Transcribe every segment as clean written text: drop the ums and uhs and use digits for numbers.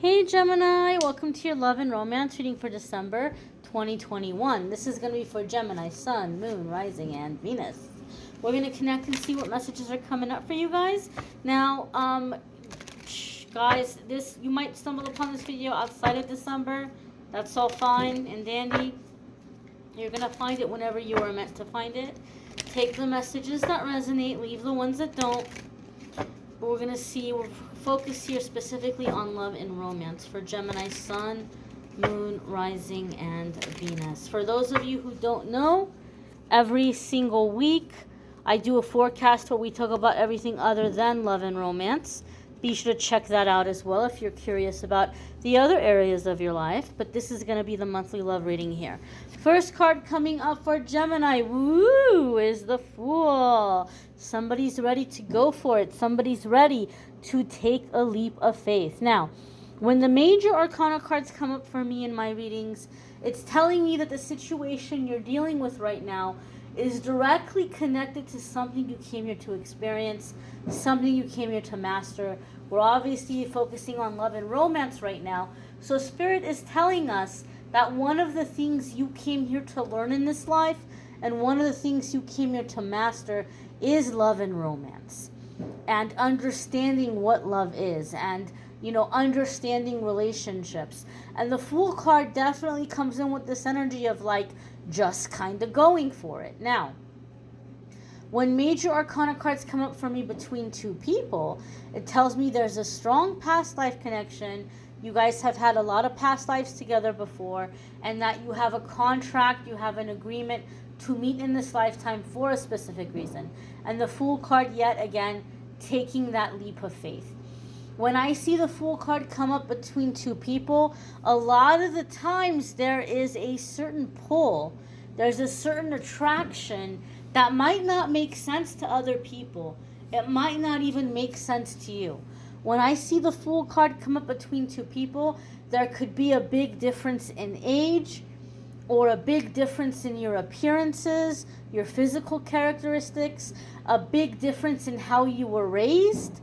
Hey Gemini, welcome to your love and romance reading for December 2021. This is going to be for Gemini, Sun, Moon, Rising, and Venus. We're going to connect and see what messages are coming up for you guys. Now, guys, you might stumble upon this video outside of December. That's all fine and dandy. You're going to find it whenever you are meant to find it. Take the messages that resonate, leave the ones that don't. But we're going to see, we're focused here specifically on love and romance for Gemini, Sun, Moon, Rising, and Venus. For those of you who don't know, every single week I do a forecast where we talk about everything other than love and romance. Be sure to check that out as well if you're curious about the other areas of your life. But this is going to be the monthly love reading here. First card coming up for Gemini, woo, is the Fool. Somebody's ready to go for it. Somebody's ready to take a leap of faith. Now, when the major arcana cards come up for me in my readings, it's telling me that the situation you're dealing with right now is directly connected to something you came here to experience, something you came here to master. We're obviously focusing on love and romance right now. So Spirit is telling us that one of the things you came here to learn in this life and one of the things you came here to master is love and romance. And understanding what love is and, understanding relationships. And the Fool card definitely comes in with this energy of just kind of going for it. Now, when major arcana cards come up for me between two people, it tells me there's a strong past life connection. You guys have had a lot of past lives together before, and that you have a contract, you have an agreement to meet in this lifetime for a specific reason. And the Fool card, yet again, taking that leap of faith. When I see the Fool card come up between two people, a lot of the times there is a certain pull. There's a certain attraction that might not make sense to other people. It might not even make sense to you. When I see the Fool card come up between two people, there could be a big difference in age or a big difference in your appearances, your physical characteristics, a big difference in how you were raised,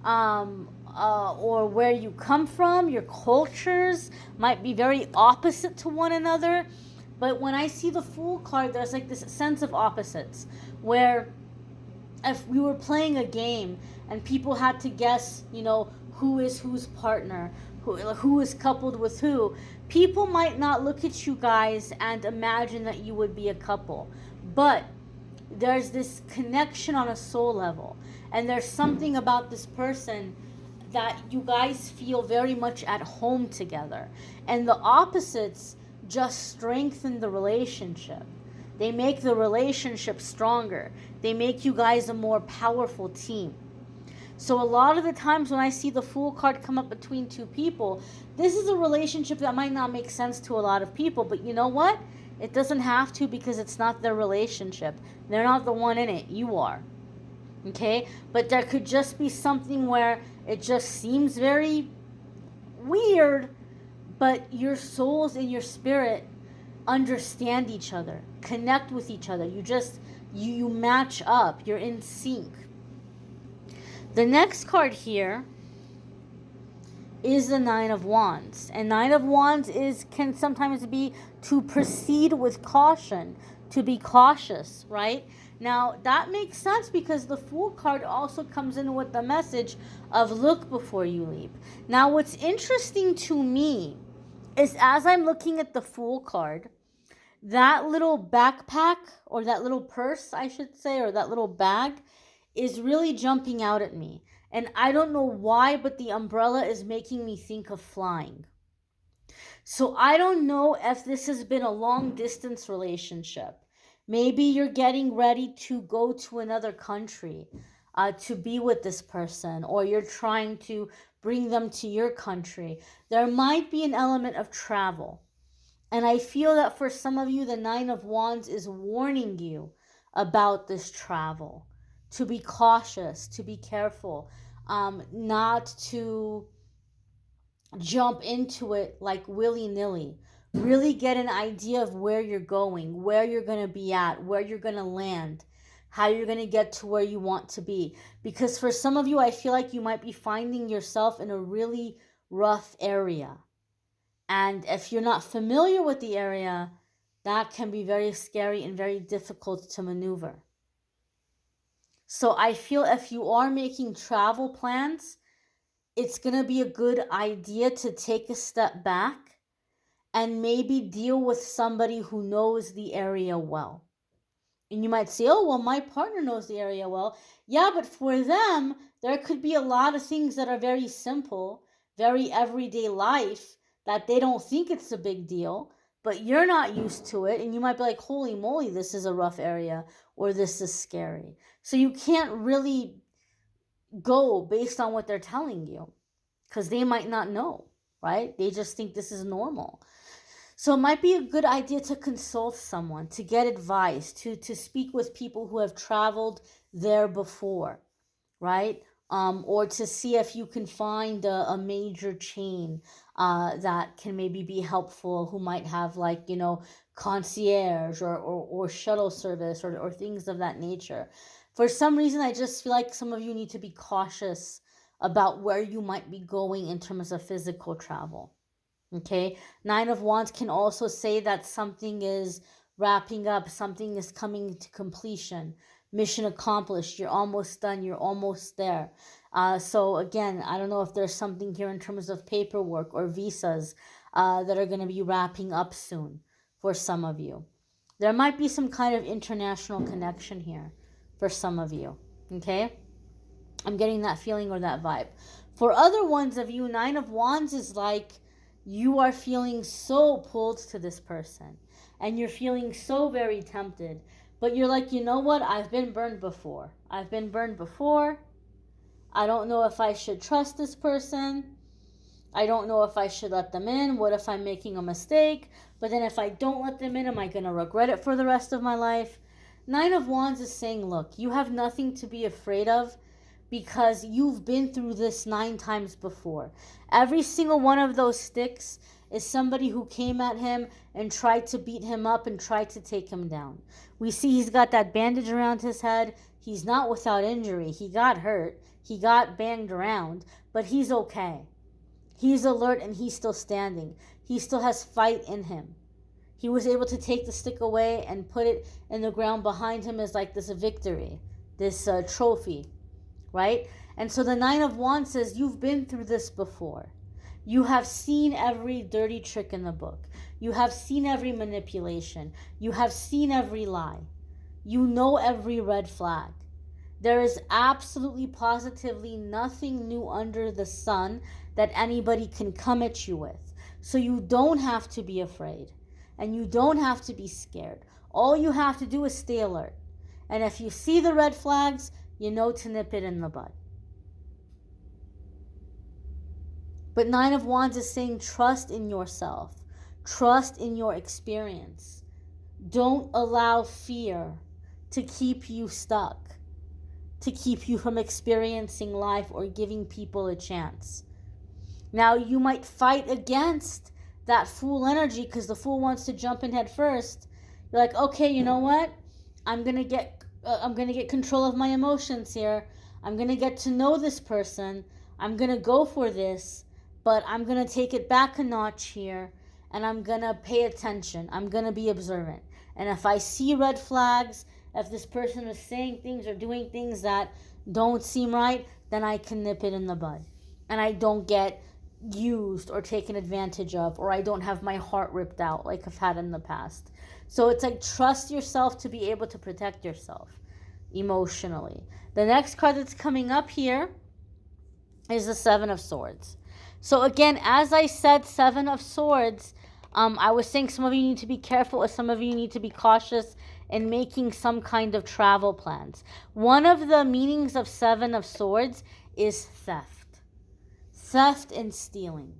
or where you come from. Your cultures might be very opposite to one another. But when I see the Fool card, there's this sense of opposites, where if we were playing a game and people had to guess, who is whose partner, who is coupled with who, people might not look at you guys and imagine that you would be a couple. But there's this connection on a soul level, and there's something about this person that you guys feel very much at home together. And the opposites just strengthen the relationship. They make the relationship stronger. They make you guys a more powerful team. So a lot of the times when I see the Fool card come up between two people, this is a relationship that might not make sense to a lot of people, but you know what? It doesn't have to, because it's not their relationship. They're not the one in it. You are. Okay? But there could just be something where it just seems very weird, but your souls and your spirit understand each other, connect with each other. You match up. You're in sync. The next card here is the Nine of Wands. And Nine of Wands can sometimes be to proceed with caution, to be cautious, right? Now, that makes sense because the Fool card also comes in with the message of look before you leap. Now, what's interesting to me is as I'm looking at the Fool card, that little backpack, or that little purse, I should say, or that little bag is really jumping out at me. And I don't know why, but the umbrella is making me think of flying. So I don't know if this has been a long distance relationship. Maybe you're getting ready to go to another country to be with this person, or you're trying to bring them to your country. There might be an element of travel. And I feel that for some of you, the Nine of Wands is warning you about this travel. To be cautious, to be careful, not to jump into it willy-nilly. Really get an idea of where you're going, where you're going to be at, where you're going to land, how you're going to get to where you want to be. Because for some of you, I feel like you might be finding yourself in a really rough area. And if you're not familiar with the area, that can be very scary and very difficult to maneuver. So I feel if you are making travel plans, it's going to be a good idea to take a step back and maybe deal with somebody who knows the area well. And you might say, oh, well, my partner knows the area well. Yeah, but for them, there could be a lot of things that are very simple, very everyday life that they don't think it's a big deal, but you're not used to it. And you might be like, holy moly, this is a rough area, or this is scary. So you can't really go based on what they're telling you because they might not know, right? They just think this is normal. So it might be a good idea to consult someone, to get advice, to speak with people who have traveled there before, right? Or to see if you can find a major chain that can maybe be helpful, who might have like, concierge or shuttle service or things of that nature. For some reason, I just feel like some of you need to be cautious about where you might be going in terms of physical travel. Okay, 9 of Wands can also say that something is wrapping up, something is coming to completion, mission accomplished, you're almost done, you're almost there. So again, I don't know if there's something here in terms of paperwork or visas that are going to be wrapping up soon for some of you. There might be some kind of international connection here for some of you, okay? I'm getting that feeling or that vibe. For other ones of you, 9 of Wands is like, you are feeling so pulled to this person and you're feeling so very tempted, but you're like, you know what? I've been burned before. I don't know if I should trust this person. I don't know if I should let them in. What if I'm making a mistake? But then if I don't let them in, am I going to regret it for the rest of my life? 9 of Wands is saying, look, you have nothing to be afraid of, because you've been through this 9 times before. Every single one of those sticks is somebody who came at him and tried to beat him up and tried to take him down. We see he's got that bandage around his head. He's not without injury. He got hurt. He got banged around, but he's okay. He's alert and he's still standing. He still has fight in him. He was able to take the stick away and put it in the ground behind him as like this victory, this trophy. Right? And so the 9 of Wands says, you've been through this before. You have seen every dirty trick in the book. You have seen every manipulation. You have seen every lie. You know every red flag. There is absolutely positively nothing new under the sun that anybody can come at you with. So you don't have to be afraid. And you don't have to be scared. All you have to do is stay alert. And if you see the red flags, you know to nip it in the bud. But 9 of Wands is saying trust in yourself. Trust in your experience. Don't allow fear to keep you stuck, to keep you from experiencing life or giving people a chance. Now, you might fight against that Fool energy because the Fool wants to jump in head first. You're like, okay, you know what? I'm gonna get control of my emotions here. I'm going to get to know this person. I'm going to go for this, but I'm going to take it back a notch here, and I'm going to pay attention. I'm going to be observant. And if I see red flags, if this person is saying things or doing things that don't seem right, then I can nip it in the bud. And I don't get used or taken advantage of, or I don't have my heart ripped out like I've had in the past. So it's like, trust yourself to be able to protect yourself emotionally. The next card that's coming up here is the 7 of Swords. So again, as I said, 7 of Swords, I was saying some of you need to be careful, or some of you need to be cautious in making some kind of travel plans. One of the meanings of 7 of Swords is theft. Theft and stealing.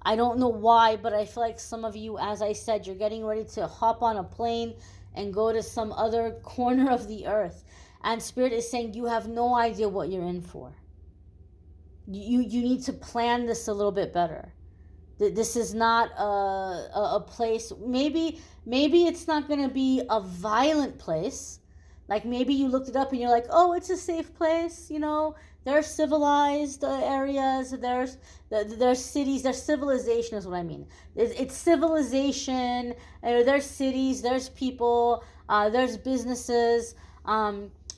I don't know why, but I feel like some of you, as I said, you're getting ready to hop on a plane and go to some other corner of the earth. And Spirit is saying you have no idea what you're in for. You need to plan this a little bit better. This is not a place, maybe it's not going to be a violent place. Like maybe you looked it up and you're like, oh, it's a safe place, There's civilized areas, there's cities, there's civilization is what I mean. It's civilization, there's cities, there's people, there's businesses,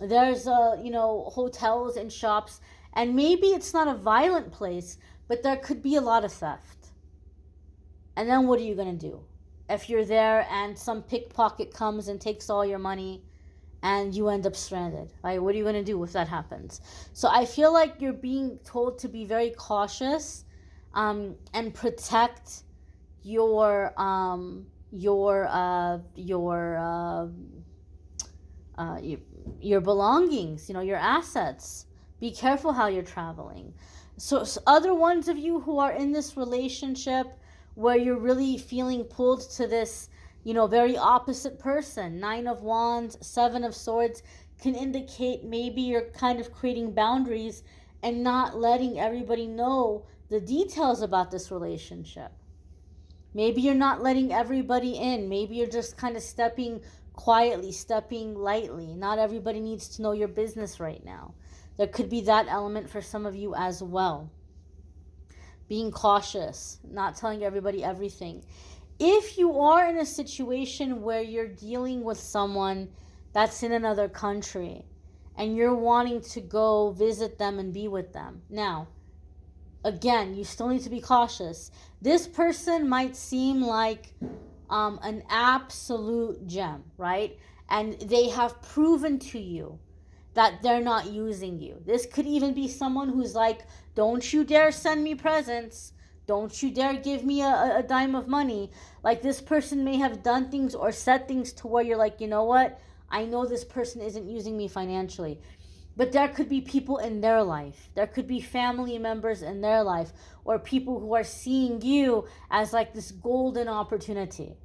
there's hotels and shops, and maybe it's not a violent place, but there could be a lot of theft. And then what are you going to do? If you're there and some pickpocket comes and takes all your money and you end up stranded, right? What are you going to do if that happens? So I feel like you're being told to be very cautious and protect your belongings, your assets. Be careful how you're traveling. So other ones of you who are in this relationship where you're really feeling pulled to this, very opposite person. 9 of Wands, 7 of Swords can indicate maybe you're kind of creating boundaries and not letting everybody know the details about this relationship. Maybe you're not letting everybody in. Maybe you're just kind of stepping quietly, stepping lightly. Not everybody needs to know your business right now. There could be that element for some of you as well. Being cautious, not telling everybody everything. If you are in a situation where you're dealing with someone that's in another country and you're wanting to go visit them and be with them, now, again, you still need to be cautious. This person might seem like an absolute gem, right? And they have proven to you that they're not using you. This could even be someone who's like, don't you dare send me presents. Don't you dare give me a dime of money. Like, this person may have done things or said things to where you're like, you know what? I know this person isn't using me financially. But there could be people in their life. There could be family members in their life, or people who are seeing you as like this golden opportunity.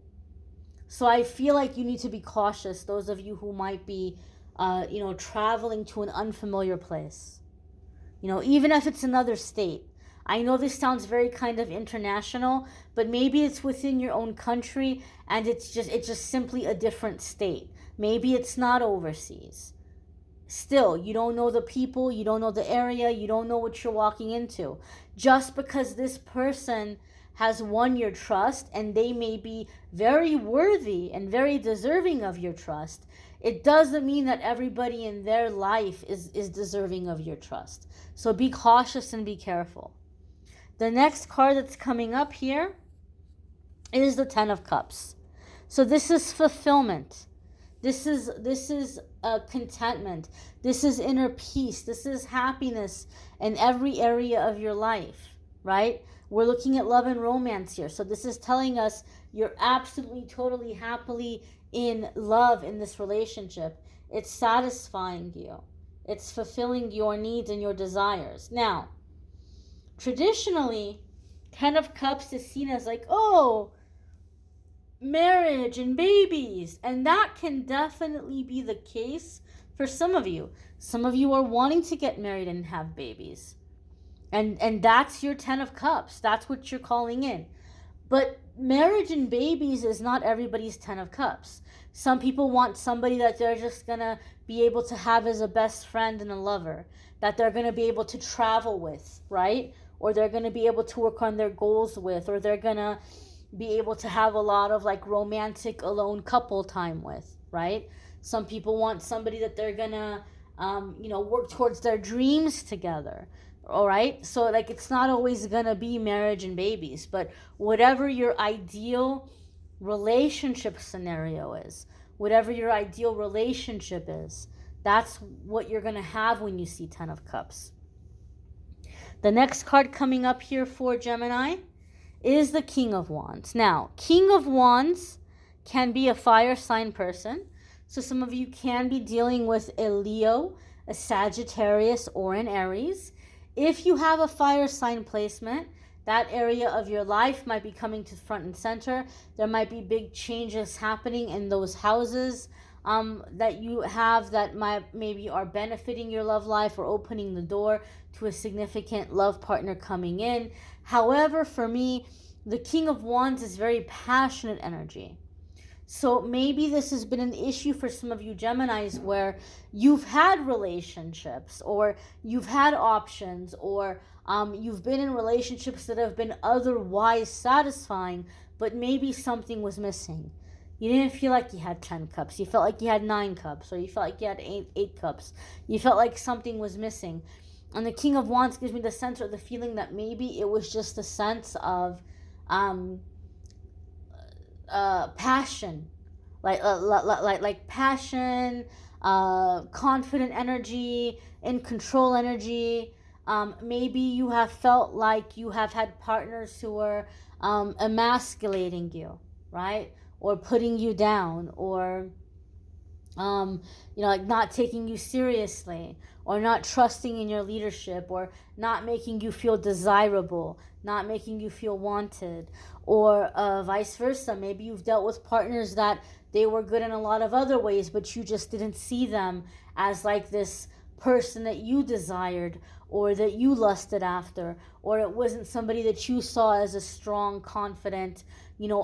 So I feel like you need to be cautious, those of you who might be traveling to an unfamiliar place. Even if it's another state. I know this sounds very kind of international, but maybe it's within your own country and it's just simply a different state. Maybe it's not overseas. Still, you don't know the people, you don't know the area, you don't know what you're walking into. Just because this person has won your trust and they may be very worthy and very deserving of your trust, it doesn't mean that everybody in their life is deserving of your trust. So be cautious and be careful. The next card that's coming up here is the 10 of Cups. So this is fulfillment. This is contentment. This is inner peace. This is happiness in every area of your life, right? We're looking at love and romance here. So this is telling us you're absolutely, totally, happily in love in this relationship. It's satisfying you. It's fulfilling your needs and your desires. Now, traditionally, 10 of Cups is seen as like, marriage and babies. And that can definitely be the case for some of you. Some of you are wanting to get married and have babies. And that's your 10 of Cups. That's what you're calling in. But marriage and babies is not everybody's 10 of Cups. Some people want somebody that they're just going to be able to have as a best friend and a lover, that they're going to be able to travel with, right? Or they're going to be able to work on their goals with, or they're going to be able to have a lot of like romantic alone couple time with, right? Some people want somebody that they're going to, work towards their dreams together. All right. So like, it's not always going to be marriage and babies, but whatever your ideal relationship scenario is, whatever your ideal relationship is, that's what you're going to have when you see 10 of Cups. The next card coming up here for Gemini is the King of Wands. Now, King of Wands can be a fire sign person. So some of you can be dealing with a Leo, a Sagittarius, or an Aries. If you have a fire sign placement, that area of your life might be coming to front and center. There might be big changes happening in those houses that you have that maybe are benefiting your love life or opening the door to a significant love partner coming in. However, for me, the King of Wands is very passionate energy. So maybe this has been an issue for some of you Geminis where you've had relationships or you've had options or you've been in relationships that have been otherwise satisfying, but maybe something was missing. You didn't feel like you had 10 cups. You felt like you had 9 cups, or you felt like you had eight cups. You felt like something was missing. And the King of Wands gives me the sense or the feeling that maybe it was just a sense of passion, like passion, confident energy, in control energy. Maybe you have felt like you have had partners who are emasculating you, right? Or putting you down, or like not taking you seriously, or not trusting in your leadership, or not making you feel desirable, not making you feel wanted, or vice versa. Maybe you've dealt with partners that they were good in a lot of other ways, but you just didn't see them as like this person that you desired or that you lusted after, or it wasn't somebody that you saw as a strong, confident,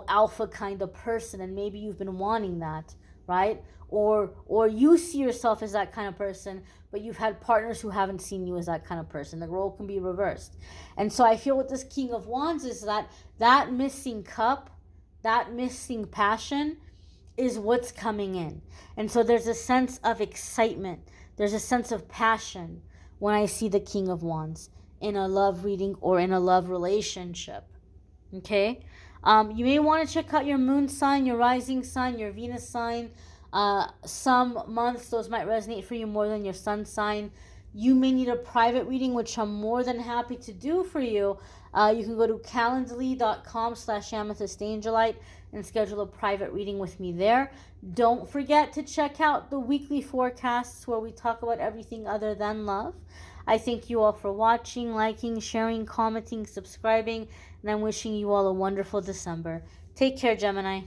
alpha kind of person, and maybe you've been wanting that, right? Or you see yourself as that kind of person, but you've had partners who haven't seen you as that kind of person. The role can be reversed. And so I feel with this King of Wands is that missing cup, that missing passion is what's coming in. And so there's a sense of excitement. There's a sense of passion when I see the King of Wands in a love reading or in a love relationship. Okay? You may want to check out your moon sign, your rising sign, your Venus sign. Some months those might resonate for you more than your sun sign. You may need a private reading, which I'm more than happy to do for you. You can go to calendly.com/amethystangelite and schedule a private reading with me there. Don't forget to check out the weekly forecasts where we talk about everything other than love. I thank you all for watching, liking, sharing, commenting, subscribing, and I'm wishing you all a wonderful December. Take care, Gemini.